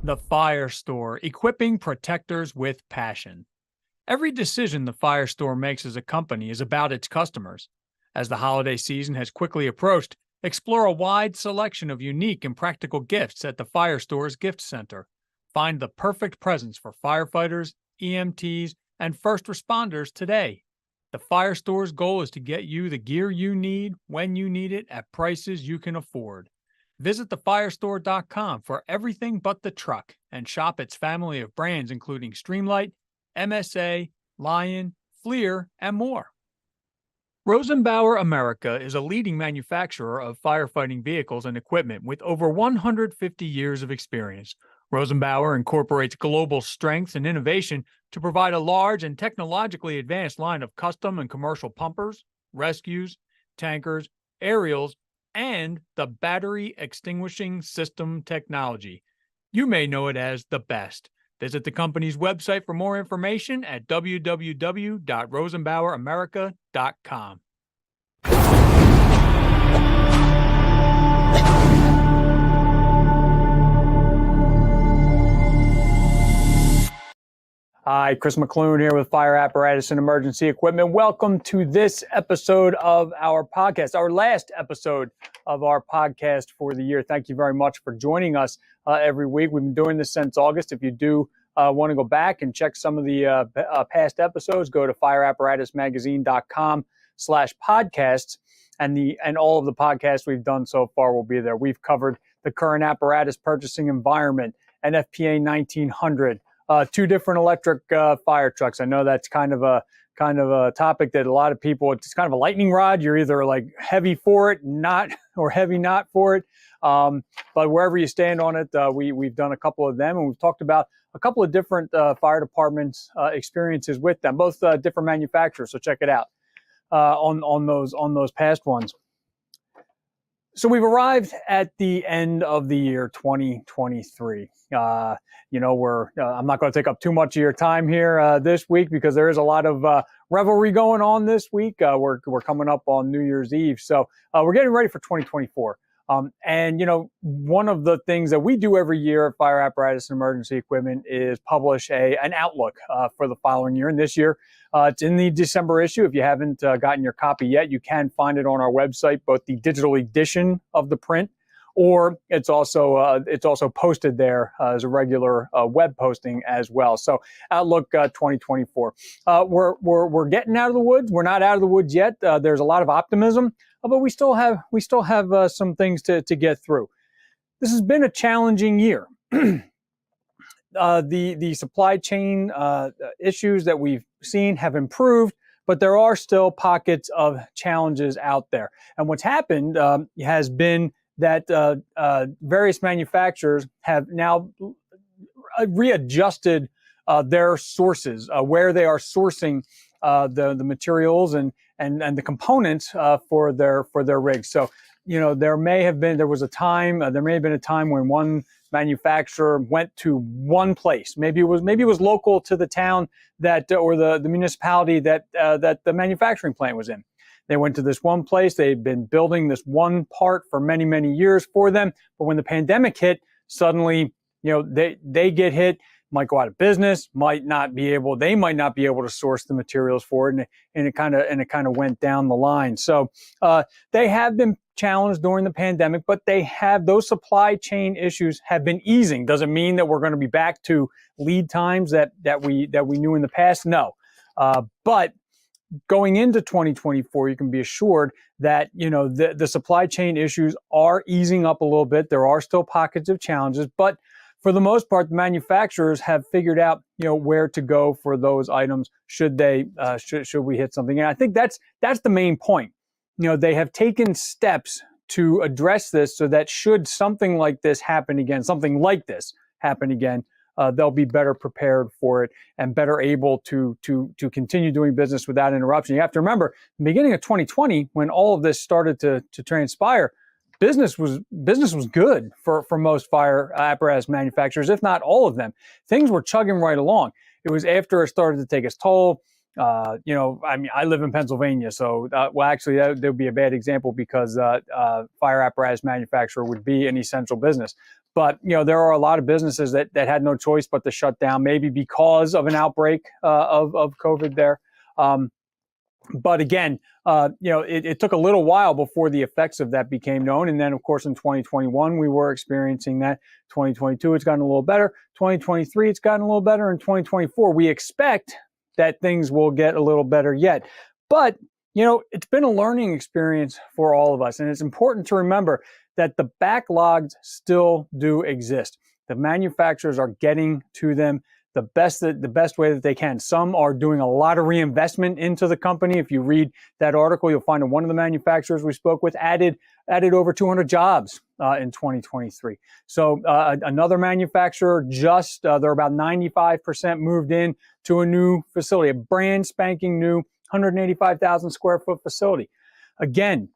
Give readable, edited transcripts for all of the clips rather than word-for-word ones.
The Fire Store, equipping protectors with passion. Every decision the Fire Store makes as a company is about its customers. As the holiday season has quickly approached, explore a wide selection of unique and practical gifts at the Fire Store's Gift Center. Find the perfect presents for firefighters, EMTs, and first responders today. The Fire Store's goal is to get you the gear you need when you need it at prices you can afford. Visit thefirestore.com for everything but the truck and shop its family of brands including Streamlight, MSA, Lion, Fleer, and more. Rosenbauer America is a leading manufacturer of firefighting vehicles and equipment with over 150 years of experience. Rosenbauer incorporates global strengths and innovation to provide a large and technologically advanced line of custom and commercial pumpers, rescues, tankers, aerials, and the battery extinguishing system technology. You may know it as the BEST. Visit the company's website for more information at www.rosenbaueramerica.com. Hi, Chris Mc Loone here with Fire Apparatus and Emergency Equipment. Welcome to this episode of our podcast, our last episode of our podcast for the year. Thank you very much for joining us every week. We've been doing this since August. If you do want to go back and check some of the past episodes, go to fireapparatusmagazine.com/podcasts, and all of the podcasts we've done so far will be there. We've covered the current apparatus purchasing environment, NFPA 1900, two different electric fire trucks. I know that's kind of a topic that a lot of people, it's kind of a lightning rod. You're either like heavy for it, not, or heavy not for it. But wherever you stand on it, we've done a couple of them, and we've talked about a couple of different fire departments experiences with them, both different manufacturers. So check it out on those past ones. So we've arrived at the end of the year 2023. I'm not going to take up too much of your time here this week because there is a lot of revelry going on this week. We're coming up on New Year's Eve, so we're getting ready for 2024. One of the things that we do every year at Fire Apparatus and Emergency Equipment is publish an outlook for the following year. And this year, it's in the December issue. If you haven't gotten your copy yet, you can find it on our website, both the digital edition of the print, or it's also posted there as a regular web posting as well. So Outlook 2024. We're getting out of the woods. We're not out of the woods yet. There's a lot of optimism, but we still have some things to get through. This has been a challenging year. The supply chain issues that we've seen have improved, but there are still pockets of challenges out there. And what's happened has been that various manufacturers have now readjusted their sources, where they are sourcing the materials and the components for their rigs. So, there may have been a time when one manufacturer went to one place. Maybe it was local to the town that or the municipality that the manufacturing plant was in. They went to this one place. They'd been building this one part for many, many years for them. But when the pandemic hit, suddenly, they get hit, might go out of business, they might not be able to source the materials for it. And it kind of went down the line. So, they have been challenged during the pandemic, but those supply chain issues have been easing. Doesn't mean that we're going to be back to lead times that we knew in the past. No. But going into 2024, you can be assured that, the supply chain issues are easing up a little bit. There are still pockets of challenges, but for the most part, the manufacturers have figured out, where to go for those items should we hit something. And I think that's the main point. They have taken steps to address this so that should something like this happen again, they'll be better prepared for it and better able to continue doing business without interruption. You have to remember, the beginning of 2020, when all of this started to transpire, business was good for most fire apparatus manufacturers, if not all of them. Things were chugging right along. It was after it started to take its toll, I mean, I live in Pennsylvania, so well, actually, that would be a bad example because fire apparatus manufacturer would be an essential business. But there are a lot of businesses that had no choice but to shut down, maybe because of an outbreak of COVID there. But again, it took a little while before the effects of that became known. And then, of course, in 2021, we were experiencing that. 2022, it's gotten a little better. 2023, it's gotten a little better. In 2024, we expect that things will get a little better yet. But, it's been a learning experience for all of us. And it's important to remember that the backlogs still do exist. The manufacturers are getting to them the best way that they can. Some are doing a lot of reinvestment into the company. If you read that article, you'll find that one of the manufacturers we spoke with added over 200 jobs in 2023. So another manufacturer they're about 95% moved in to a new facility, a brand spanking new 185,000 square foot facility. Again,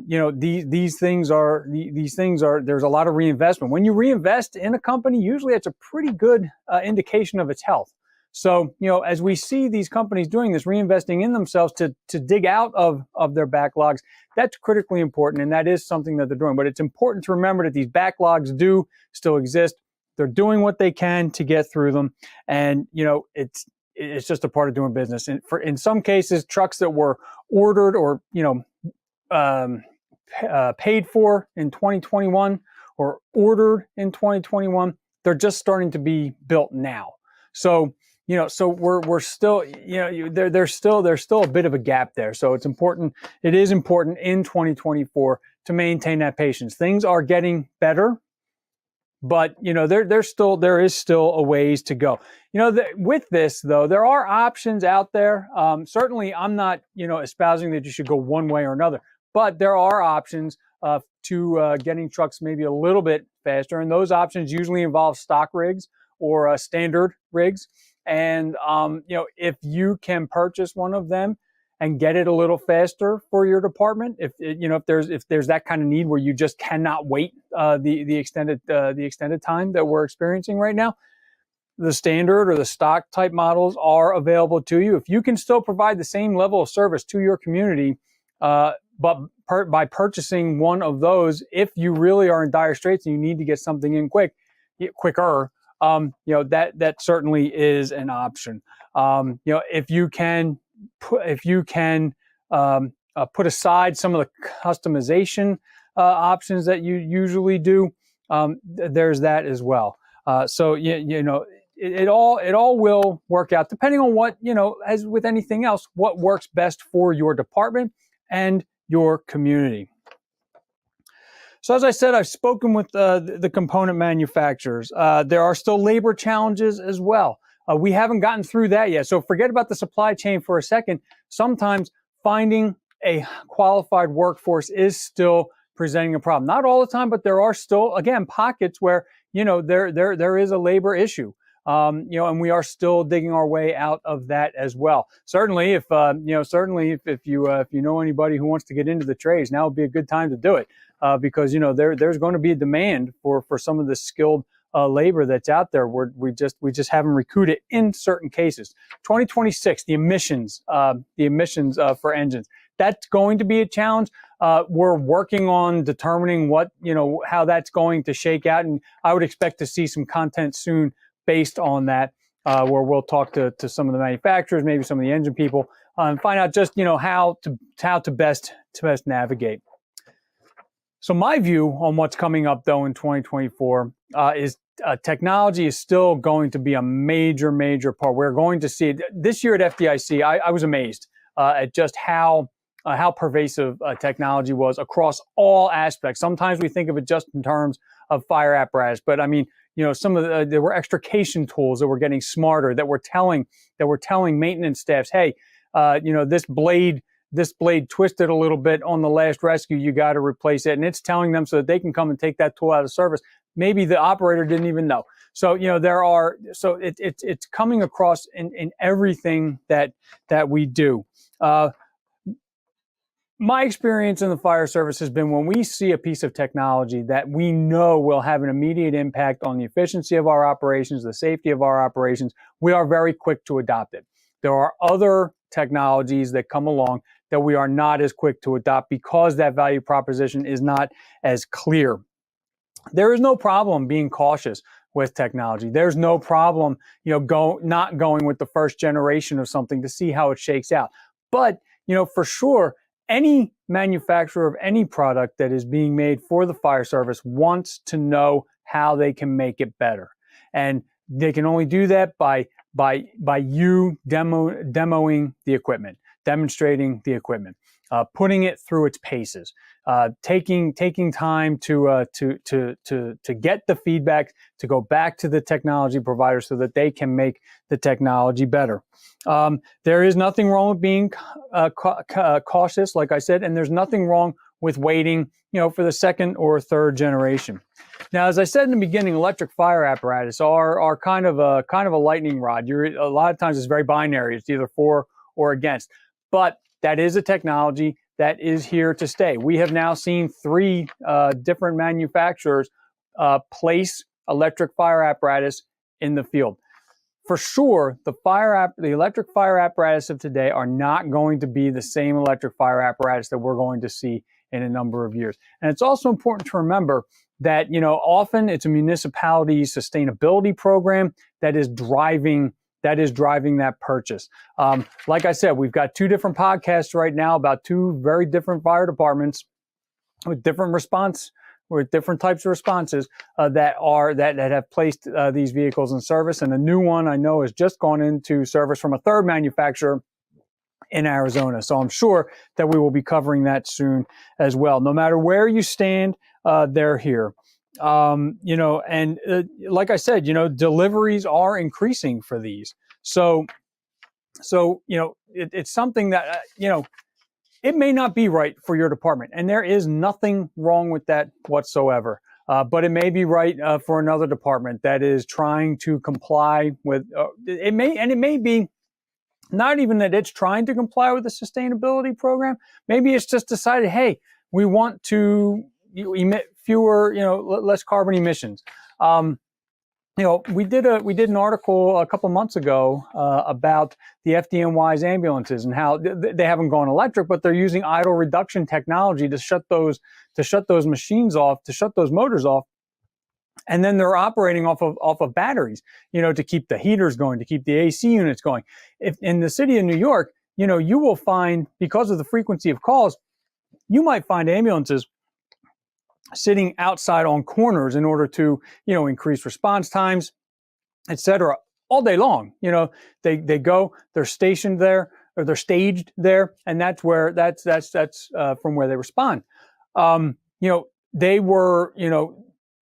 these things are, there's a lot of reinvestment. When you reinvest in a company, usually it's a pretty good indication of its health. So, as we see these companies doing this, reinvesting in themselves to dig out of their backlogs, that's critically important. And that is something that they're doing. But it's important to remember that these backlogs do still exist. They're doing what they can to get through them. And, it's just a part of doing business. And in some cases, trucks that were ordered or, paid for in 2021 or ordered in 2021, they're just starting to be built now. So, so we're still, there's still a bit of a gap there. So it is important in 2024 to maintain that patience. Things are getting better, but there is still a ways to go. With this though, there are options out there. Certainly, I'm not espousing that you should go one way or another, but there are options to getting trucks maybe a little bit faster, and those options usually involve stock rigs or standard rigs. And if you can purchase one of them and get it a little faster for your department, if there's that kind of need where you just cannot wait the extended time that we're experiencing right now, the standard or the stock type models are available to you. If you can still provide the same level of service to your community, but by purchasing one of those, if you really are in dire straits and you need to get something in quicker, that certainly is an option. If you can put aside some of the customization options that you usually do, there's that as well. So it all will work out depending on what, as with anything else, what works best for your department and your community. So as I said, I've spoken with the component manufacturers. There are still labor challenges as well. We haven't gotten through that yet. So forget about the supply chain for a second. Sometimes finding a qualified workforce is still presenting a problem. Not all the time, but there are still, again, pockets where, there is a labor issue. And we are still digging our way out of that as well. Certainly, if you know anybody who wants to get into the trades, now would be a good time to do it, because there's going to be a demand for some of the skilled labor that's out there. We just haven't recruited in certain cases. 2026, the emissions for engines, that's going to be a challenge. We're working on determining how that's going to shake out, and I would expect to see some content soon based on that, where we'll talk to some of the manufacturers, maybe some of the engine people, and find out just how to best navigate. So my view on what's coming up though in 2024 is technology is still going to be a major part. We're going to see it this year at FDIC. I was amazed at just how pervasive technology was across all aspects. Sometimes we think of it just in terms of fire apparatus, but I mean, some of there were extrication tools that were getting smarter, that were telling maintenance staffs, hey, this blade twisted a little bit on the last rescue, you got to replace it. And it's telling them so that they can come and take that tool out of service. Maybe the operator didn't even know. So, it's coming across in everything that we do. My experience in the fire service has been when we see a piece of technology that we know will have an immediate impact on the efficiency of our operations, the safety of our operations, we are very quick to adopt it. There are other technologies that come along that we are not as quick to adopt because that value proposition is not as clear. There is no problem being cautious with technology. There's no problem, not going with the first generation of something to see how it shakes out. But, for sure, any manufacturer of any product that is being made for the fire service wants to know how they can make it better. And they can only do that by you demoing the equipment, demonstrating the equipment, putting it through its paces, taking time to get the feedback, to go back to the technology provider so that they can make the technology better. There is nothing wrong with being cautious, like I said, and there's nothing wrong with waiting, for the second or third generation. Now, as I said in the beginning, electric fire apparatus are kind of a lightning rod. A lot of times it's very binary. It's either for or against. But that is a technology that is here to stay. We have now seen 3 different manufacturers place electric fire apparatus in the field. For sure, the electric fire apparatus of today are not going to be the same electric fire apparatus that we're going to see in a number of years. And it's also important to remember that, often it's a municipality sustainability program that is driving that purchase. Like I said, we've got 2 different podcasts right now about 2 very different fire departments with different types of responses that have placed these vehicles in service. And a new one I know has just gone into service from a 3rd manufacturer in Arizona. So I'm sure that we will be covering that soon as well. No matter where you stand, they're here. And like I said, deliveries are increasing for these. So it's something that, it may not be right for your department, and there is nothing wrong with that whatsoever. But it may be right for another department that is trying to comply with, it may be not even that it's trying to comply with the sustainability program. Maybe it's just decided, hey, we want to emit fewer, less carbon emissions. We did an article a couple months ago about the FDNY's ambulances and how they haven't gone electric, but they're using idle reduction technology to shut those machines off, to shut those motors off. And then they're operating off of batteries, to keep the heaters going, to keep the AC units going. If in the city of New York, you will find, because of the frequency of calls, you might find ambulances sitting outside on corners in order to, increase response times, et cetera, all day long. They go, they're stationed there, or they're staged there, and that's from where they respond. They were,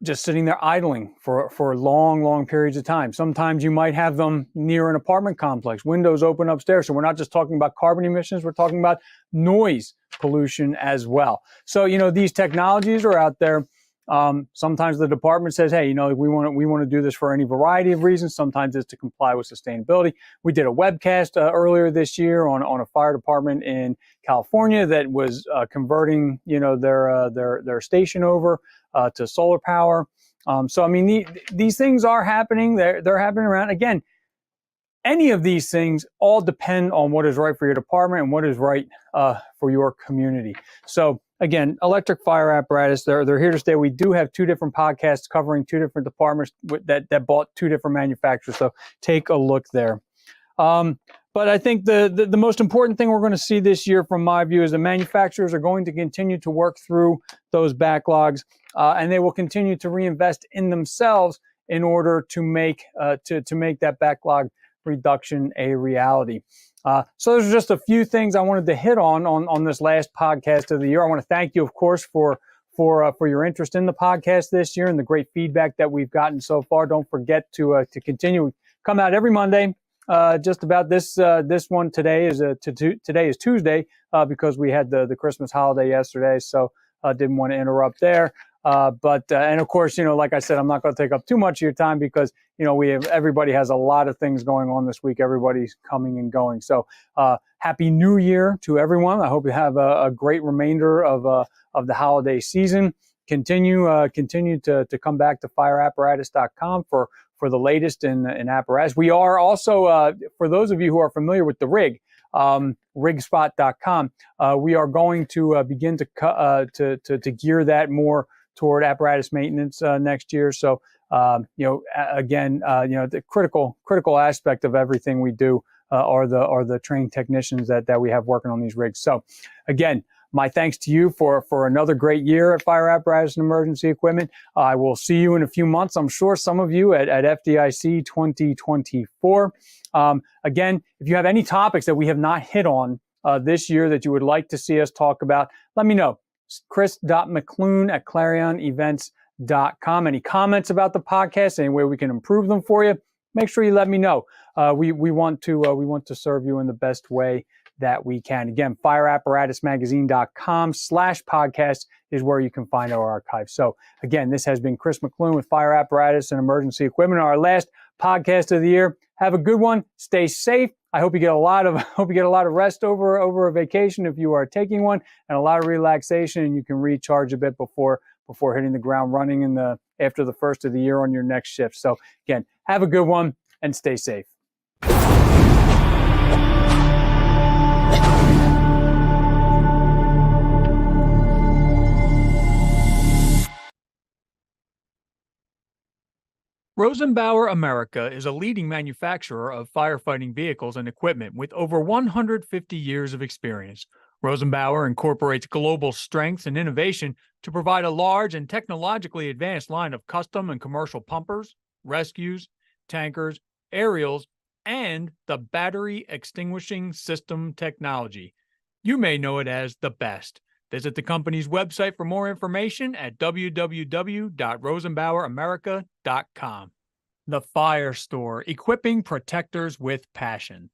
just sitting there idling for long periods of time. Sometimes you might have them near an apartment complex, windows open upstairs. So we're not just talking about carbon emissions, we're talking about noise pollution as well. So, these technologies are out there. Sometimes the department says, hey, we want to do this for any variety of reasons. Sometimes it's to comply with sustainability. We did a webcast earlier this year on a fire department in California that was converting, their station over to solar power. These things are happening. They're happening around. Again, any of these things all depend on what is right for your department and what is right for your community. So again, electric fire apparatus, they're here to stay. We do have 2 different podcasts covering 2 different departments that bought 2 different manufacturers. So take a look there. But I think the most important thing we're going to see this year, from my view, is the manufacturers are going to continue to work through those backlogs, and they will continue to reinvest in themselves in order to make that backlog reduction a reality. So those are just a few things I wanted to hit on this last podcast of the year. I want to thank you, of course, for your interest in the podcast this year and the great feedback that we've gotten so far. Don't forget to continue. Come out every Monday. Just about this one today is Tuesday because we had the Christmas holiday yesterday, so didn't want to interrupt there. And of course, like I said, I'm not going to take up too much of your time because everybody has a lot of things going on this week. Everybody's coming and going. So happy New Year to everyone. I hope you have a great remainder of the holiday season. Continue to come back to fireapparatus.com for for the latest in apparatus. We are also, for those of you who are familiar with the rig, rigspot.com, we are going to begin to gear that more toward apparatus maintenance next year. So, again, the critical aspect of everything we do are the trained technicians that we have working on these rigs. So, again, my thanks to you for another great year at Fire Apparatus and Emergency Equipment. I will see you in a few months, I'm sure, some of you at FDIC 2024. Again, if you have any topics that we have not hit on this year that you would like to see us talk about, let me know. chris.mcloone@clarionevents.com. Any comments about the podcast, any way we can improve them for you, make sure you let me know. We want to serve you in the best way that we can. Again, fireapparatusmagazine.com/podcast is where you can find our archive. So again, this has been Chris Mc Loone with Fire Apparatus and Emergency Equipment, our last podcast of the year. Have a good one. Stay safe. I hope you get a lot of rest over a vacation if you are taking one, and a lot of relaxation, and you can recharge a bit before hitting the ground running after the first of the year on your next shift. So again, have a good one and stay safe. Rosenbauer America is a leading manufacturer of firefighting vehicles and equipment with over 150 years of experience. Rosenbauer incorporates global strengths and innovation to provide a large and technologically advanced line of custom and commercial pumpers, rescues, tankers, aerials, and the battery extinguishing system technology. You may know it as the BEST. Visit the company's website for more information at www.rosenbaueramerica.com. The Fire Store, equipping protectors with passion.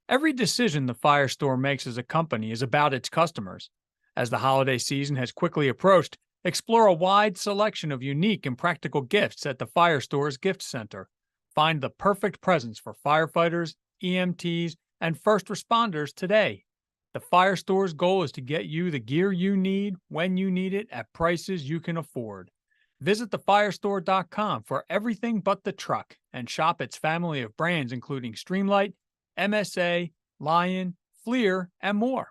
Every decision the Fire Store makes as a company is about its customers. As the holiday season has quickly approached, explore a wide selection of unique and practical gifts at the Fire Store's Gift Center. Find the perfect presents for firefighters, EMTs, and first responders today. The Fire Store's goal is to get you the gear you need when you need it at prices you can afford. Visit thefirestore.com for everything but the truck and shop its family of brands including Streamlight, MSA, Lion, FLIR, and more.